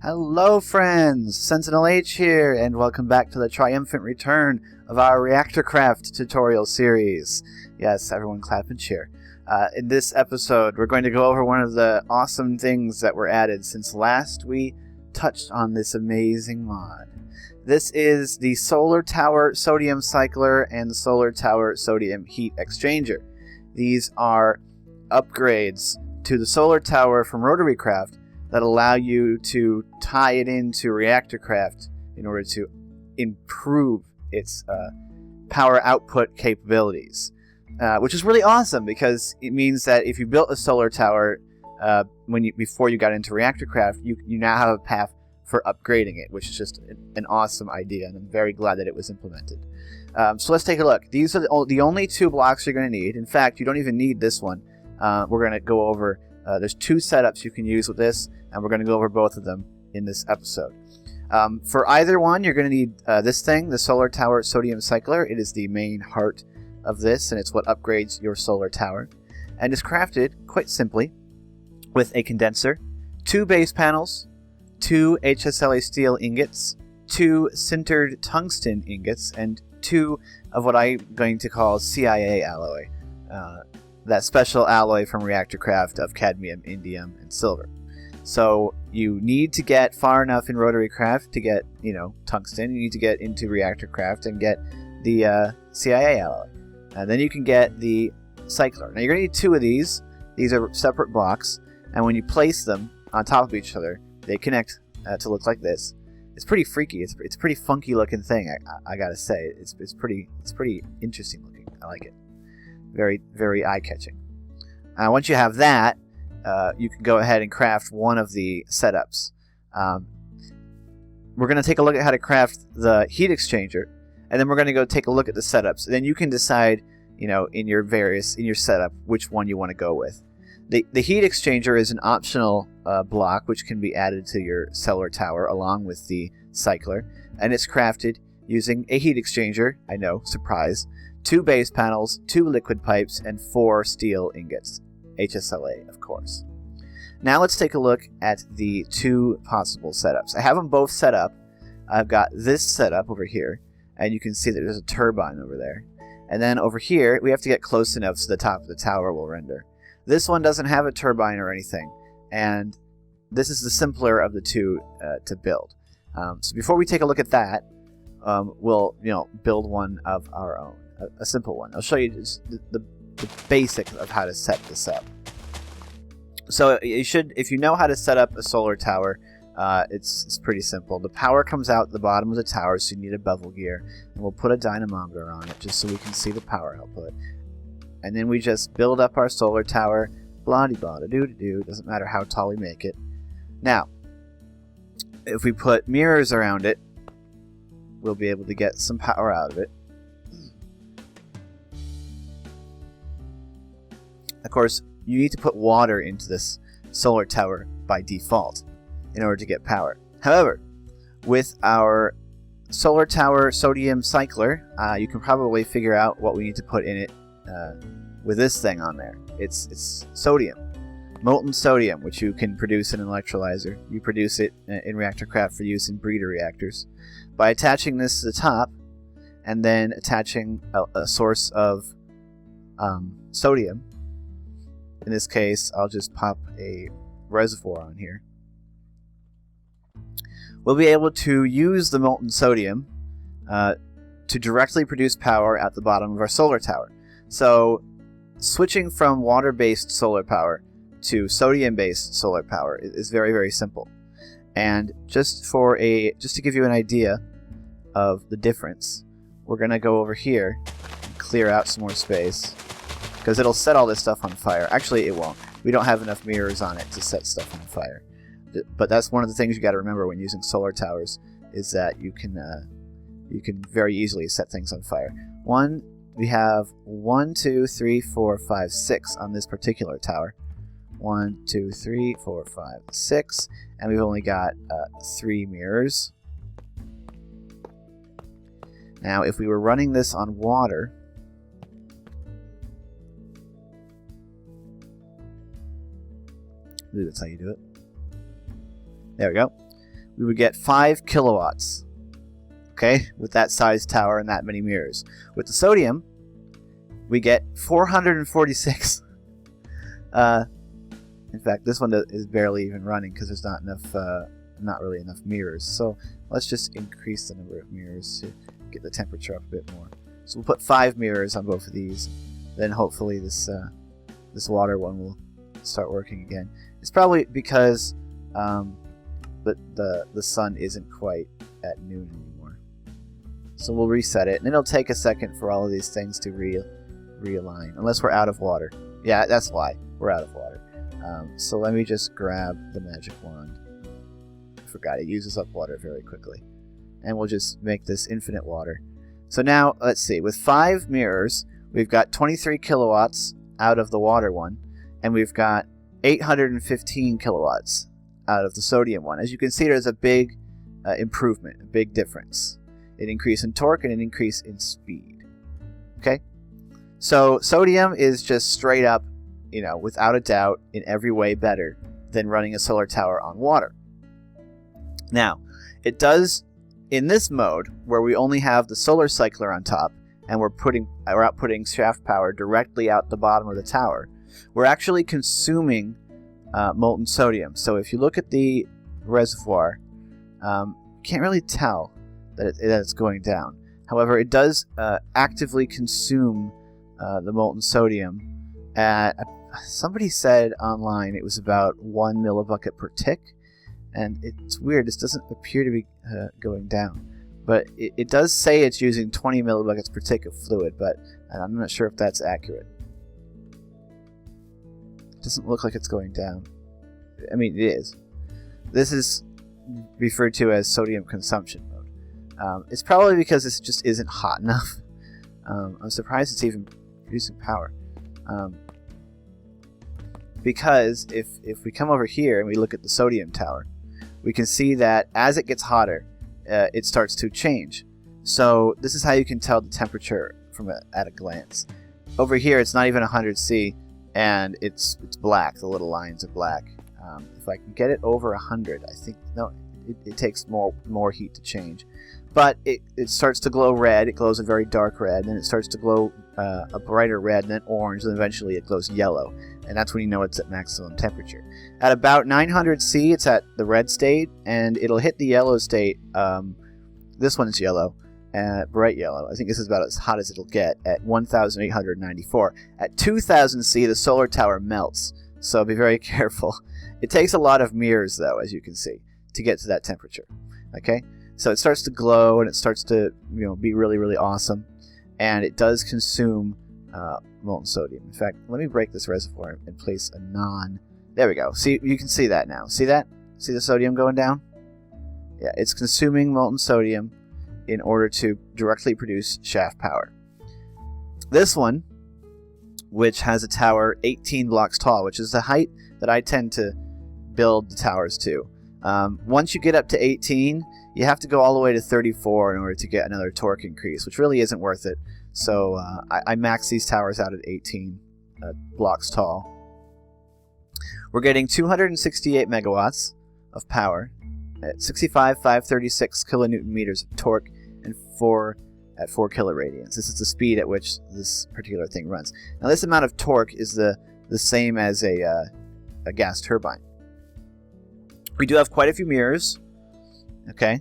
Hello friends, SentinalhMC here, and welcome back to the triumphant return of our ReactorCraft tutorial series. Yes, everyone clap and cheer. In this episode, we're going to go over one of the awesome things that were added since last we touched on this amazing mod. This is the Solar Tower Sodium Cycler and Solar Tower Sodium Heat Exchanger. These are upgrades to the Solar Tower from ReactorCraft that allow you to tie it into ReactorCraft in order to improve its power output capabilities. Which is really awesome because it means that if you built a solar tower before you got into ReactorCraft, you now have a path for upgrading it, which is just an awesome idea, and I'm very glad that it was implemented. So let's take a look. These are the only two blocks you're going to need. In fact, you don't even need this one. We're going to go over, there's two setups you can use with this, and we're going to go over both of them in this episode. For either one, you're going to need this thing, the Solar Tower Sodium Cycler. It is the main heart of this, and it's what upgrades your solar tower. And is crafted, quite simply, with a condenser, 2 base panels, 2 HSLA steel ingots, 2 sintered tungsten ingots, and 2 of what I'm going to call CIA alloy. That special alloy from ReactorCraft of cadmium, indium, and silver. So you need to get far enough in ReactorCraft to get, tungsten. You need to get into ReactorCraft and get the CIA alloy. And then you can get the cycler. Now you're going to need 2 of these. These are separate blocks, and when you place them on top of each other, they connect to look like this. It's pretty freaky. It's a pretty funky looking thing. I gotta say, it's pretty interesting looking. I like it. Very, very eye catching. Once you have that, you can go ahead and craft one of the setups. We're going to take a look at how to craft the heat exchanger, and then we're going to go take a look at the setups. Then you can decide, in your setup, which one you want to go with. The heat exchanger is an optional block which can be added to your solar tower along with the cycler, and it's crafted using a heat exchanger. I know, surprise. 2 base panels, 2 liquid pipes, and 4 steel ingots. HSLA, of course. Now let's take a look at the 2 possible setups. I have them both set up. I've got this set up over here, and you can see that there's a turbine over there. And then over here, we have to get close enough so the top of the tower will render. This one doesn't have a turbine or anything, and this is the simpler of the 2 to build. So before we take a look at that, we'll build one of our own, a simple one. I'll show you just the basics of how to set this up. So if you know how to set up a solar tower, it's pretty simple. The power comes out the bottom of the tower, so you need a bevel gear, and we'll put a dynamometer on it just so we can see the power output. And then we just build up our solar tower, blah-de-blah-de-doo-de-doo, doesn't matter how tall we make it. Now, if we put mirrors around it, we'll be able to get some power out of it. Of course, you need to put water into this solar tower by default in order to get power. However, with our Solar Tower Sodium Cycler, you can probably figure out what we need to put in it with this thing on there. It's sodium. Molten sodium, which you can produce in an electrolyzer. You produce it in ReactorCraft for use in breeder reactors. By attaching this to the top, and then attaching a source of sodium, in this case, I'll just pop a reservoir on here. We'll be able to use the molten sodium to directly produce power at the bottom of our solar tower. So, switching from water-based solar power to sodium-based solar power is very, very simple. And just to give you an idea of the difference, we're going to go over here and clear out some more space, because it'll set all this stuff on fire. Actually, it won't. We don't have enough mirrors on it to set stuff on fire. But that's one of the things you got to remember when using solar towers, is that you can very easily set things on fire. We have 1, 2, 3, 4, 5, 6 on this particular tower. 1, 2, 3, 4, 5, 6, and we've only got 3 mirrors. Now, if we were running this on water, believe that's how you do it. There we go. We would get 5 kilowatts. Okay, with that size tower and that many mirrors. With the sodium, we get 446. In fact, this one is barely even running because there's not enough, not really enough mirrors. So let's just increase the number of mirrors to get the temperature up a bit more. So we'll put 5 mirrors on both of these. Then hopefully this water one will start working again. It's probably because the sun isn't quite at noon anymore. So we'll reset it, and it'll take a second for all of these things to realign, unless we're out of water. Yeah, that's why we're out of water. So let me just grab the magic wand. I forgot, it uses up water very quickly. And we'll just make this infinite water. So now, let's see, with 5 mirrors, we've got 23 kilowatts out of the water one, and we've got 815 kilowatts out of the sodium one. As you can see, there's a big improvement, a big difference. An increase in torque and an increase in speed. Okay? So sodium is just straight up, without a doubt, in every way better than running a solar tower on water. Now, it does, in this mode, where we only have the solar cycler on top, and we're outputting shaft power directly out the bottom of the tower, we're actually consuming molten sodium. So if you look at the reservoir, you can't really tell that it's going down. However, it does actively consume the molten sodium at, somebody said online it was about 1 millibucket per tick, and it's weird, this doesn't appear to be going down. But it does say it's using 20 millibuckets per tick of fluid, but I'm not sure if that's accurate. It doesn't look like it's going down. I mean, it is. This is referred to as sodium consumption mode. It's probably because this just isn't hot enough. I'm surprised it's even producing power. Because if we come over here and we look at the sodium tower, we can see that as it gets hotter, it starts to change. So this is how you can tell the temperature at a glance. Over here, it's not even 100 C, and it's black. The little lines are black. If I can get it over 100, I think it takes more heat to change. But it starts to glow red. It glows a very dark red, and it starts to glow a brighter red, and then orange, and eventually it glows yellow. And that's when you know it's at maximum temperature. At about 900 C, it's at the red state, and it'll hit the yellow state. This one's yellow, bright yellow. I think this is about as hot as it'll get at 1,894. At 2,000 C, the solar tower melts, so be very careful. It takes a lot of mirrors, though, as you can see, to get to that temperature. Okay, so it starts to glow, and it starts to be really, really awesome, and it does consume molten sodium. In fact, let me break this reservoir and place a non. There we go. See, you can see that now. See that? See the sodium going down? Yeah, it's consuming molten sodium in order to directly produce shaft power. This one, which has a tower 18 blocks tall, which is the height that I tend to build the towers to. Once you get up to 18, you have to go all the way to 34 in order to get another torque increase, which really isn't worth it. So I max these towers out at 18 blocks tall. We're getting 268 megawatts of power at 65,536 kilonewton meters of torque and 4 kiloradians. This is the speed at which this particular thing runs. Now, this amount of torque is the same as a gas turbine. We do have quite a few mirrors. Okay.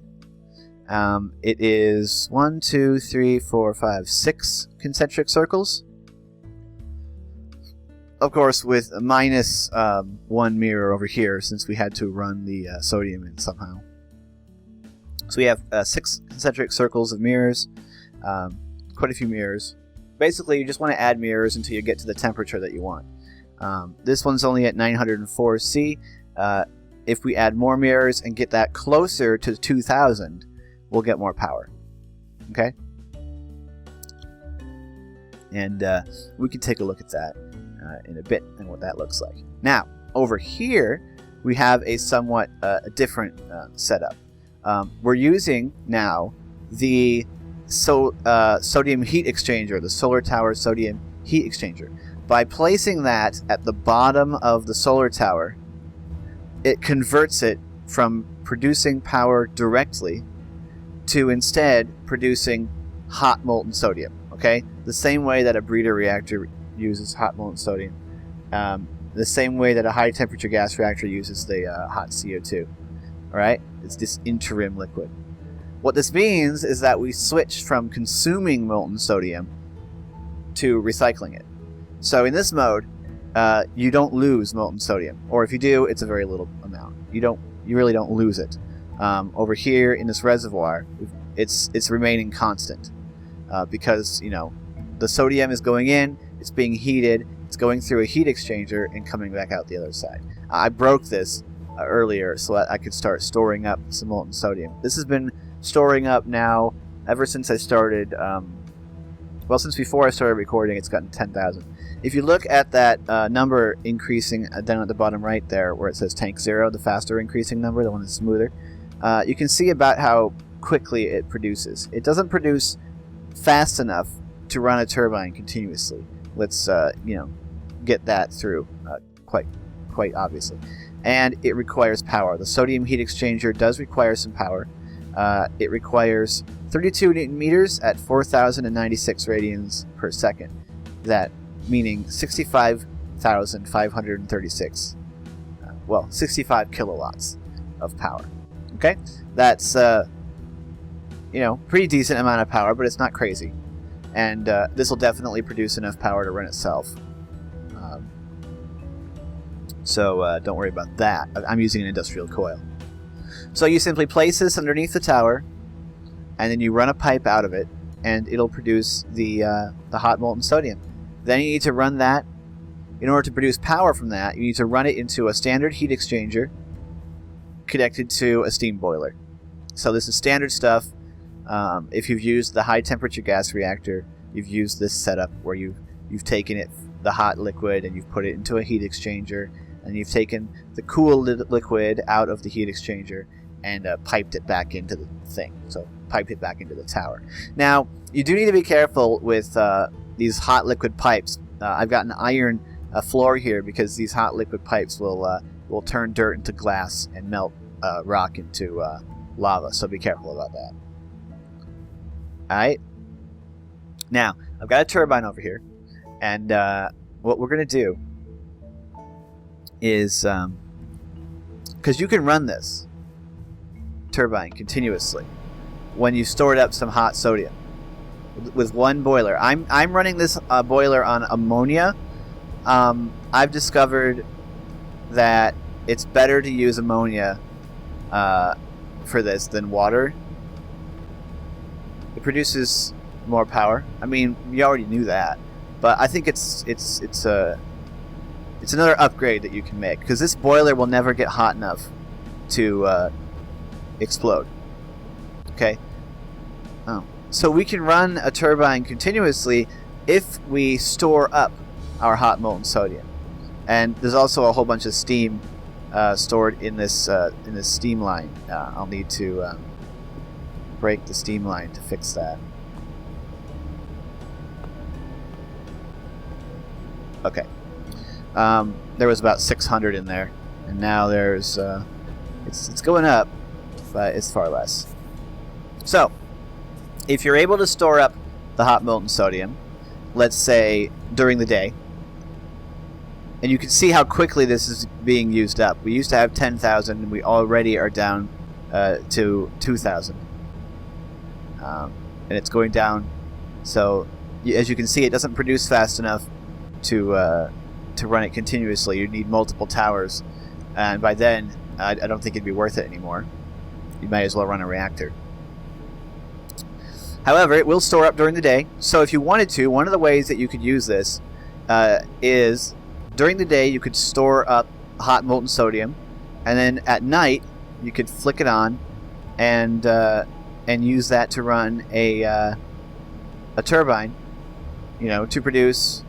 It is 1, 2, 3, 4, 5, 6 concentric circles. Of course, with minus 1 mirror over here, since we had to run the sodium in somehow. So we have 6 concentric circles of mirrors, quite a few mirrors. Basically, you just want to add mirrors until you get to the temperature that you want. This one's only at 904 C. If we add more mirrors and get that closer to 2,000, we'll get more power. Okay? And we can take a look at that in a bit and what that looks like. Now, over here, we have a somewhat different setup. We're using now the sodium heat exchanger, the solar tower sodium heat exchanger. By placing that at the bottom of the solar tower, it converts it from producing power directly to instead producing hot molten sodium. Okay, the same way that a breeder reactor uses hot molten sodium, the same way that a high temperature gas reactor uses the hot CO2. All right, it's this interim liquid. What this means is that we switch from consuming molten sodium to recycling it. So in this mode, you don't lose molten sodium, or if you do, it's a very little amount. You really don't lose it. Over here in this reservoir, it's remaining constant because the sodium is going in, it's being heated, it's going through a heat exchanger and coming back out the other side. I broke this earlier so that I could start storing up some molten sodium. This has been storing up now ever since I started. Well, since before I started recording, it's gotten 10,000. If you look at that number increasing down at the bottom right there where it says tank 0, the faster increasing number, the one that's smoother, you can see about how quickly it produces. It doesn't produce fast enough to run a turbine continuously. Let's get that through quite obviously. And it requires power. The sodium heat exchanger does require some power. It requires 32 Newton meters at 4,096 radians per second. That meaning 65,536. 65 kilowatts of power. Okay, that's pretty decent amount of power, but it's not crazy. And this will definitely produce enough power to run itself. So don't worry about that. I'm using an industrial coil. So you simply place this underneath the tower, and then you run a pipe out of it, and it'll produce the hot molten sodium. Then you need to run that. In order to produce power from that, you need to run it into a standard heat exchanger connected to a steam boiler. So this is standard stuff. If you've used the high temperature gas reactor, you've used this setup where you've taken the hot liquid and you've put it into a heat exchanger, and you've taken the cool liquid out of the heat exchanger and piped it back into the thing. So piped it back into the tower. Now, you do need to be careful with these hot liquid pipes. I've got an iron floor here because these hot liquid pipes will turn dirt into glass and melt rock into lava. So be careful about that. Alright. Now, I've got a turbine over here, and what we're going to do is, because you can run this turbine continuously when you've stored up some hot sodium with one boiler. I'm running this boiler on ammonia. I've discovered that it's better to use ammonia for this than water. It produces more power. I mean, you already knew that, but I think it's another upgrade that you can make, because this boiler will never get hot enough to explode. Okay. So we can run a turbine continuously if we store up our hot molten sodium, and there's also a whole bunch of steam stored in this steam line. I'll need to break the steam line to fix that. Okay. There was about 600 in there, and now there's it's going up, but it's far less. So, if you're able to store up the hot molten sodium, let's say during the day, and you can see how quickly this is being used up. We used to have 10,000, and we already are down to 2,000, and it's going down. So, as you can see, it doesn't produce fast enough to run it continuously. You need multiple towers, and by then I don't think it'd be worth it anymore. You might as well run a reactor. However, it will store up during the day, so if you wanted to, one of the ways that you could use this is during the day you could store up hot molten sodium, and then at night you could flick it on and use that to run a turbine, to produce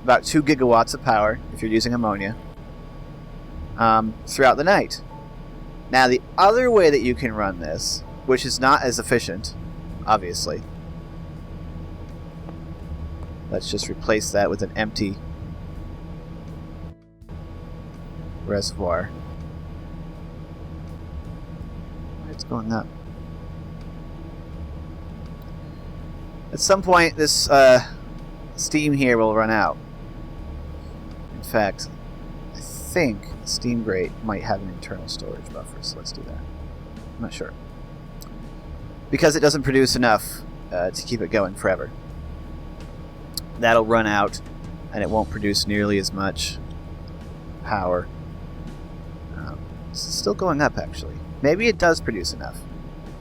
about 2 gigawatts of power if you're using ammonia throughout the night. Now, the other way that you can run this, which is not as efficient, obviously, let's just replace that with an empty reservoir. It's going up. At some point, this steam here will run out. In fact, I think the steam grate might have an internal storage buffer, so let's do that. I'm not sure. Because it doesn't produce enough to keep it going forever. That'll run out, and it won't produce nearly as much power. It's still going up, actually. Maybe it does produce enough,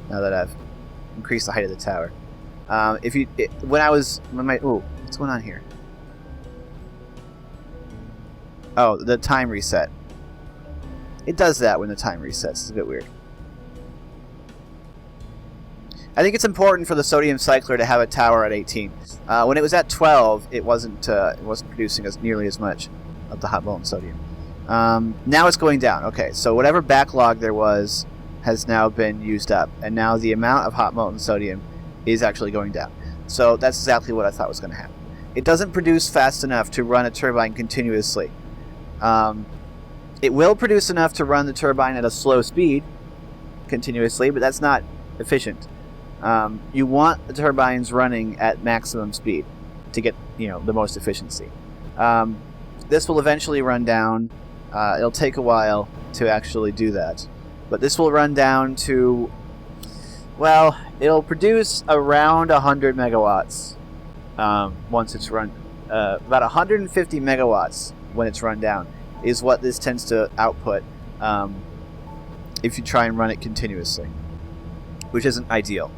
now that I've increased the height of the tower. What's going on here? Oh, the time reset. It does that when the time resets. It's a bit weird. I think it's important for the sodium cycler to have a tower at 18. When it was at 12, it wasn't producing nearly as much of the hot molten sodium. Now it's going down. Okay, so whatever backlog there was has now been used up, and now the amount of hot molten sodium is actually going down. So that's exactly what I thought was going to happen. It doesn't produce fast enough to run a turbine continuously. It will produce enough to run the turbine at a slow speed continuously, but that's not efficient. You want the turbines running at maximum speed to get the most efficiency. This will eventually run down. It'll take a while to actually do that, but this will run down to, well, it'll produce around 100 megawatts once it's run. About 150 megawatts when it's run down is what this tends to output if you try and run it continuously, which isn't ideal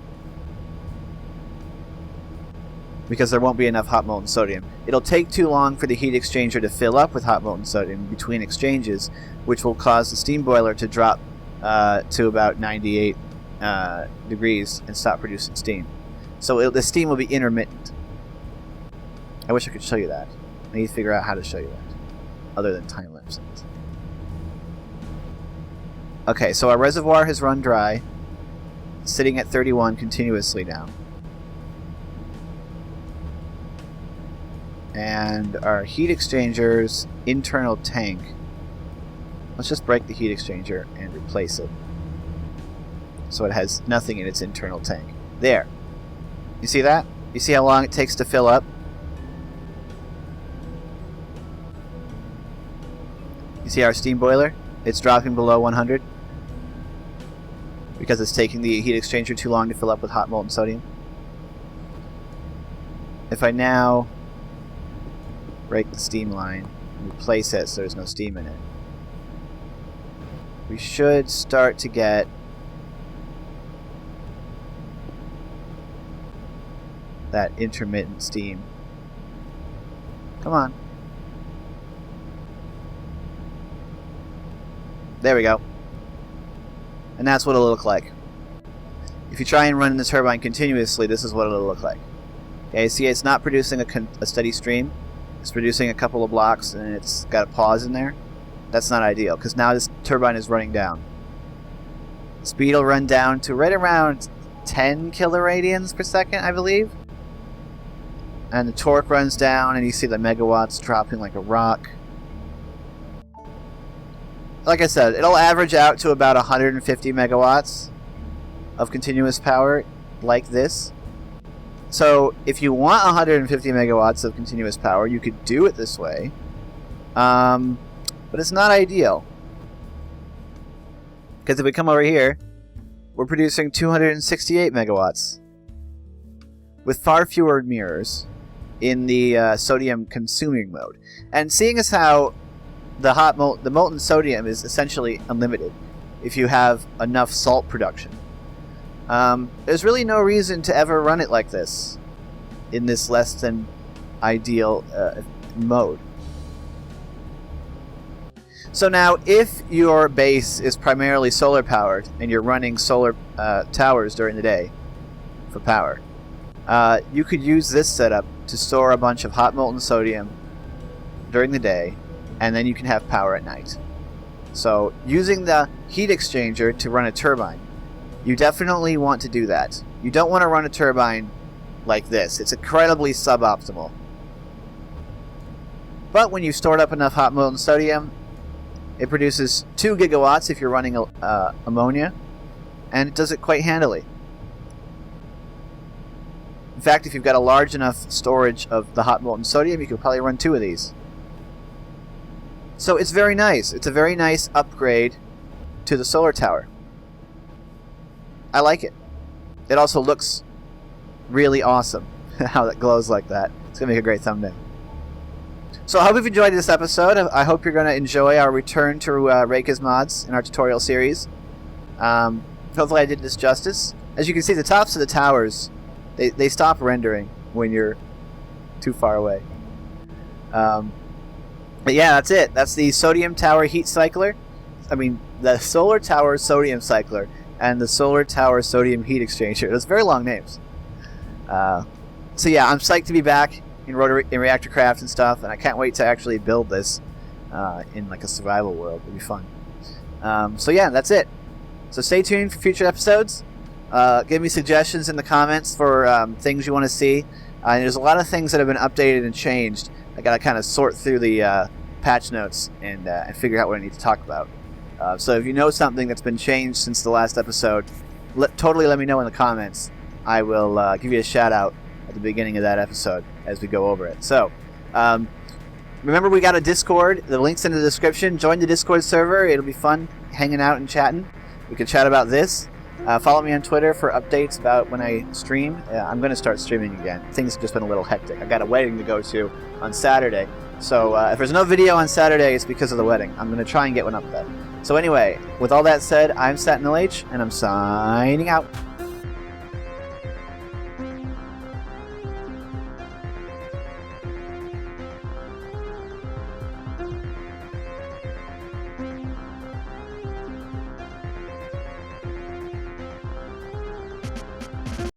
because there won't be enough hot molten sodium. It'll take too long for the heat exchanger to fill up with hot molten sodium between exchanges, which will cause the steam boiler to drop to about 98 degrees and stop producing steam. So the steam will be intermittent. I wish I could show you that. I need to figure out how to show you that, other than time lapse. Okay, so our reservoir has run dry, sitting at 31 continuously now. And our heat exchanger's internal tank, let's just break the heat exchanger and replace it so it has nothing in its internal tank. There. You see that? You see how long it takes to fill up? You see our steam boiler? It's dropping below 100 because it's taking the heat exchanger too long to fill up with hot molten sodium. If I now break the steam line and replace it so there's no steam in it, we should start to get that intermittent steam. Come on. There we go. And that's what it'll look like. If you try and run the turbine continuously, this is what it'll look like. Okay, see, it's not producing a steady stream. It's producing a couple of blocks and it's got a pause in there. That's not ideal because now this turbine is running down. Speed will run down to right around 10 kiloradians per second, I believe. And the torque runs down and you see the megawatts dropping like a rock. Like I said, it'll average out to about 150 megawatts of continuous power like this. So if you want 150 megawatts of continuous power, you could do it this way. But it's not ideal. Because if we come over here, we're producing 268 megawatts. With far fewer mirrors in the sodium consuming mode. And seeing as how the molten sodium is essentially unlimited if you have enough salt production, there's really no reason to ever run it like this in this less than ideal mode. So now if your base is primarily solar powered and you're running solar towers during the day for power, you could use this setup to store a bunch of hot molten sodium during the day, and then you can have power at night. So using the heat exchanger to run a turbine, you definitely want to do that. You don't want to run a turbine like this. It's incredibly suboptimal. But when you've stored up enough hot molten sodium, it produces 2 gigawatts if you're running ammonia, and it does it quite handily. In fact, if you've got a large enough storage of the hot molten sodium, you could probably run 2 of these. So it's very nice. It's a very nice upgrade to the solar tower. I like it. It also looks really awesome how it glows like that. It's going to make a great thumbnail. So I hope you've enjoyed this episode. I hope you're going to enjoy our return to Reika's mods in our tutorial series. Hopefully I did this justice. As you can see, the tops of the towers, they stop rendering when you're too far away. But yeah, that's it. That's the sodium tower heat cycler. I mean, the solar tower sodium cycler and the solar tower sodium heat exchanger. Those are very long names. So yeah, I'm psyched to be back in ReactorCraft and stuff, and I can't wait to actually build this in like a survival world. It'll be fun. So yeah, that's it. So stay tuned for future episodes. Give me suggestions in the comments for things you want to see. There's a lot of things that have been updated and changed. I gotta kind of sort through the patch notes and figure out what I need to talk about. So if you know something that's been changed since the last episode, totally let me know in the comments. I will give you a shout out at the beginning of that episode as we go over it. So remember, we got a Discord. The link's in the description. Join the Discord server. It'll be fun hanging out and chatting. We can chat about this. Follow me on Twitter for updates about when I stream. I'm going to start streaming again. Things have just been a little hectic. I got a wedding to go to on Saturday. So if there's no video on Saturday, it's because of the wedding. I'm going to try and get one up then. So anyway, with all that said, I'm SentinalH, and I'm signing out.